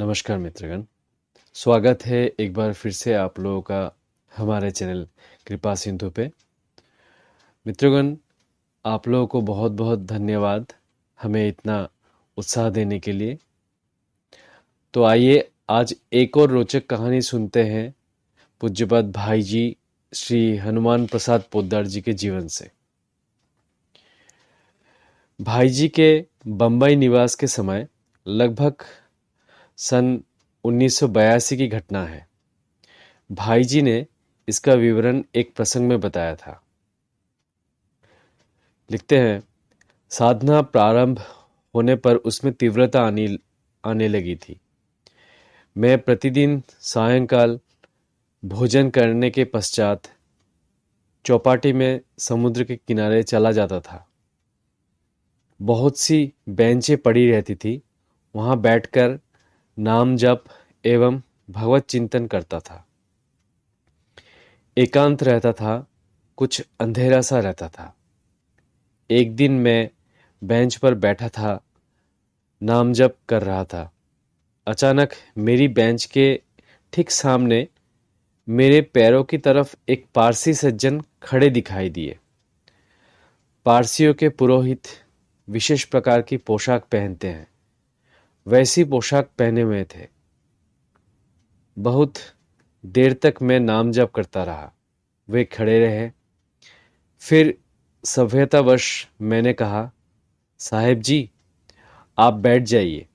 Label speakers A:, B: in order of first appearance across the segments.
A: नमस्कार मित्रगण। स्वागत है एक बार फिर से आप लोगों का हमारे चैनल कृपा सिंधु पे। मित्रगण, आप लोगों को बहुत बहुत धन्यवाद हमें इतना उत्साह देने के लिए। तो आइए आज एक और रोचक कहानी सुनते हैं पूज्यपाद भाई जी श्री हनुमान प्रसाद पोद्दार जी के जीवन से। भाई जी के बम्बई निवास के समय लगभग सन 1982 की घटना है। भाई जी ने इसका विवरण एक प्रसंग में बताया था। लिखते हैं, साधना प्रारंभ होने पर उसमें तीव्रता आने लगी थी। मैं प्रतिदिन सायंकाल भोजन करने के पश्चात चौपाटी में समुद्र के किनारे चला जाता था। बहुत सी बेंचें पड़ी रहती थी। वहां बैठकर नाम जप एवं भगवत चिंतन करता था। एकांत रहता था, कुछ अंधेरा सा रहता था। एक दिन मैं बेंच पर बैठा था, नाम जप कर रहा था। अचानक मेरी बेंच के ठीक सामने मेरे पैरों की तरफ एक पारसी सज्जन खड़े दिखाई दिए। पारसियों के पुरोहित विशेष प्रकार की पोशाक पहनते हैं, वैसी पोशाक पहने हुए थे। बहुत देर तक मैं नाम जप करता रहा। वे खड़े रहे। फिर सभ्यतावश मैंने कहा, साहेब जी, आप बैठ जाइए।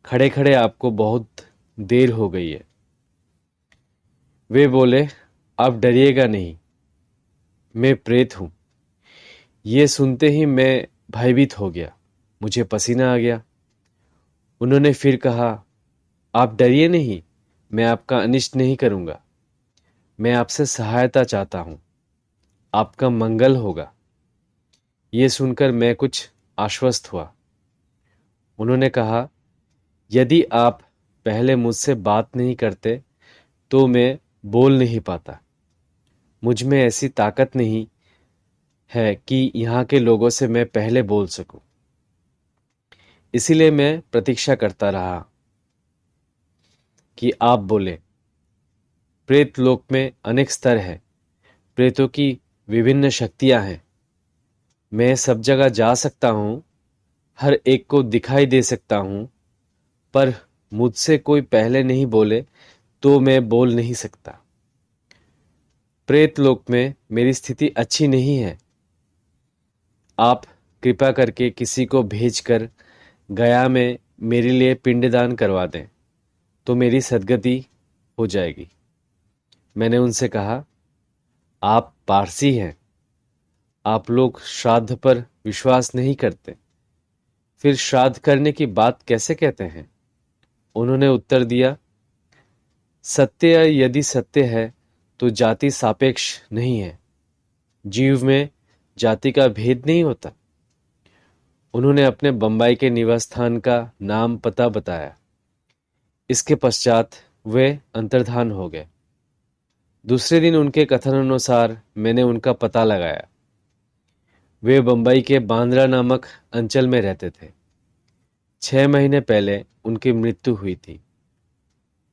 A: खड़े खड़े आपको बहुत देर हो गई है। वे बोले, आप डरिएगा नहीं, मैं प्रेत हूं। ये सुनते ही मैं भयभीत हो गया, मुझे पसीना आ गया। उन्होंने फिर कहा, आप डरिए नहीं, मैं आपका अनिष्ट नहीं करूंगा। मैं आपसे सहायता चाहता हूं, आपका मंगल होगा। ये सुनकर मैं कुछ आश्वस्त हुआ। उन्होंने कहा, यदि आप पहले मुझसे बात नहीं करते तो मैं बोल नहीं पाता। मुझ में ऐसी ताकत नहीं है कि यहाँ के लोगों से मैं पहले बोल सकूं। इसीलिए मैं प्रतीक्षा करता रहा कि आप बोले। प्रेत लोक में अनेक स्तर है। प्रेतों की विभिन्न शक्तियां हैं। मैं सब जगह जा सकता हूँ, हर एक को दिखाई दे सकता हूँ, पर मुझसे कोई पहले नहीं बोले तो मैं बोल नहीं सकता। प्रेत लोक में मेरी स्थिति अच्छी नहीं है। आप कृपा करके किसी को भेजकर गया में मेरे लिए पिंडदान करवा दें तो मेरी सद्गति हो जाएगी। मैंने उनसे कहा, आप पारसी हैं, आप लोग श्राद्ध पर विश्वास नहीं करते, फिर श्राद्ध करने की बात कैसे कहते हैं? उन्होंने उत्तर दिया, सत्य यदि सत्य है तो जाति सापेक्ष नहीं है। जीव में जाति का भेद नहीं होता। उन्होंने अपने बंबई के निवास स्थान का नाम पता बताया। इसके पश्चात वे अंतर्धान हो गए। दूसरे दिन उनके कथन अनुसार मैंने उनका पता लगाया। वे बंबई के बांद्रा नामक अंचल में रहते थे। 6 महीने पहले उनकी मृत्यु हुई थी।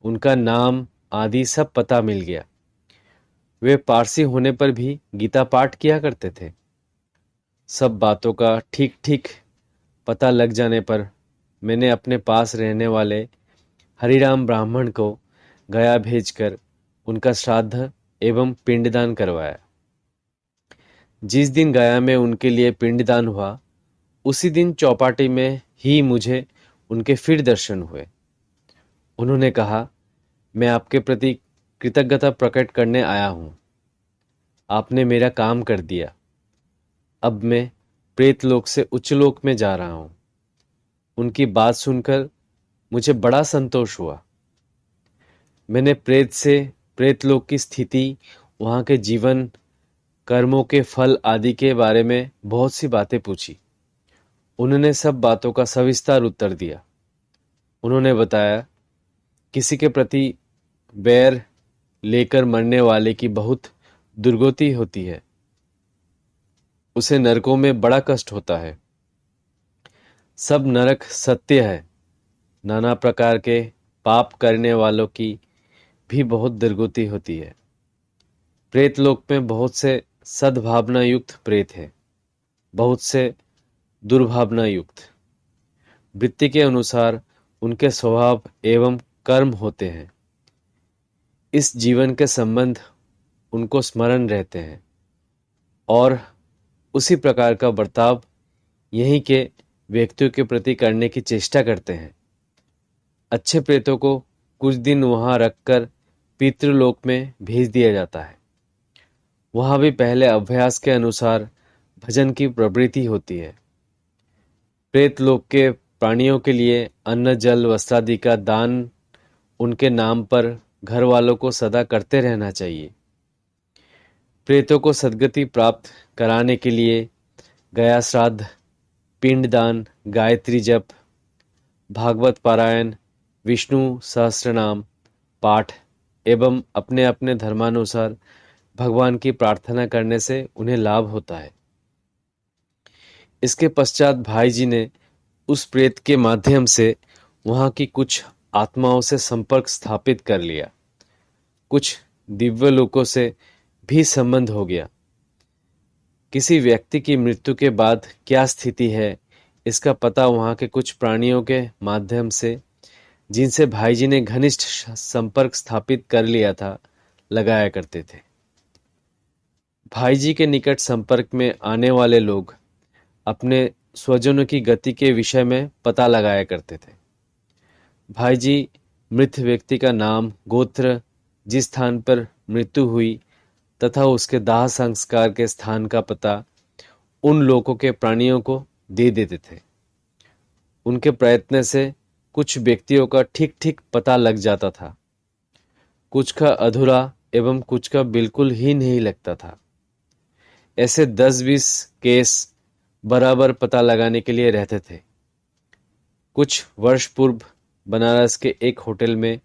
A: उनका नाम आदि सब पता मिल गया। वे पारसी होने पर भी गीता पाठ किया करते थे। सब बातों का ठीक ठीक पता लग जाने पर मैंने अपने पास रहने वाले हरिराम ब्राह्मण को गया भेजकर उनका श्राद्ध एवं पिंडदान करवाया। जिस दिन गया में उनके लिए पिंडदान हुआ, उसी दिन चौपाटी में ही मुझे उनके फिर दर्शन हुए। उन्होंने कहा, मैं आपके प्रति कृतज्ञता प्रकट करने आया हूं। आपने मेरा काम कर दिया। अब मैं प्रेत लोक से उच्च लोक में जा रहा हूं। उनकी बात सुनकर मुझे बड़ा संतोष हुआ। मैंने प्रेत से प्रेतलोक की स्थिति, वहां के जीवन, कर्मों के फल आदि के बारे में बहुत सी बातें पूछी। उन्होंने सब बातों का सविस्तार उत्तर दिया। उन्होंने बताया, किसी के प्रति बैर लेकर मरने वाले की बहुत दुर्गति होती है। उसे नरकों में बड़ा कष्ट होता है। सब नरक सत्य है। नाना प्रकार के पाप करने वालों की भी बहुत दुर्गति होती है। प्रेत लोक में बहुत से सद्भावना युक्त प्रेत हैं, बहुत से दुर्भावना युक्त। वृत्ति के अनुसार उनके स्वभाव एवं कर्म होते हैं। इस जीवन के संबंध उनको स्मरण रहते हैं और उसी प्रकार का बर्ताव यहीं के व्यक्तियों के प्रति करने की चेष्टा करते हैं। अच्छे प्रेतों को कुछ दिन वहां रखकर पितृलोक में भेज दिया जाता है। वहां भी पहले अभ्यास के अनुसार भजन की प्रवृत्ति होती है। प्रेत लोक के प्राणियों के लिए अन्न जल वस्त्रादि का दान उनके नाम पर घर वालों को सदा करते रहना चाहिए। प्रेतों को सद्गति प्राप्त कराने के लिए गया श्राद्ध, पिंडदान, गायत्री जप, भागवत पारायण, विष्णु सहस्त्रनाम पाठ एवं अपने अपने धर्मानुसार भगवान की प्रार्थना करने से उन्हें लाभ होता है। इसके पश्चात भाई जी ने उस प्रेत के माध्यम से वहां की कुछ आत्माओं से संपर्क स्थापित कर लिया। कुछ दिव्य लोकों से भी संबंध हो गया। किसी व्यक्ति की मृत्यु के बाद क्या स्थिति है, इसका पता वहां के कुछ प्राणियों के माध्यम से, जिनसे भाई जी ने घनिष्ठ संपर्क स्थापित कर लिया था, लगाया करते थे। भाई जी के निकट संपर्क में आने वाले लोग अपने स्वजनों की गति के विषय में पता लगाया करते थे। भाई जी मृत व्यक्ति का नाम, गोत्र, जिस स्थान पर मृत्यु हुई तथा उसके दाह संस्कार के स्थान का पता उन लोगों के प्राणियों को दे देते थे। उनके प्रयत्न से कुछ व्यक्तियों का ठीक ठीक पता लग जाता था, कुछ का अधूरा एवं कुछ का बिल्कुल ही नहीं लगता था। ऐसे 10-20 केस बराबर पता लगाने के लिए रहते थे। कुछ वर्ष पूर्व बनारस के एक होटल में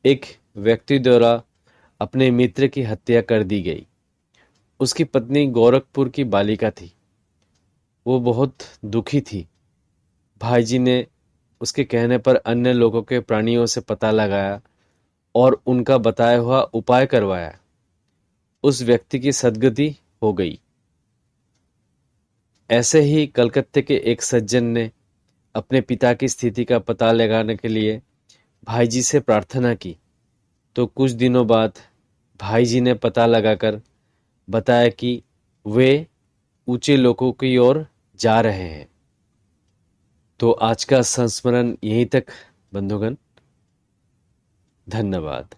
A: एक व्यक्ति द्वारा अपने मित्र की हत्या कर दी गई। उसकी पत्नी गोरखपुर की बालिका थी। वो बहुत दुखी थी। भाई जी ने उसके कहने पर अन्य लोगों के प्राणियों से पता लगाया और उनका बताया हुआ उपाय करवाया। उस व्यक्ति की सद्गति हो गई। ऐसे ही कलकत्ते के एक सज्जन ने अपने पिता की स्थिति का पता लगाने के लिए भाई जी से प्रार्थना की, तो कुछ दिनों बाद भाई जी ने पता लगाकर बताया कि वे ऊंचे लोकों की ओर जा रहे हैं। तो आज का संस्मरण यहीं तक बंधुगण। धन्यवाद।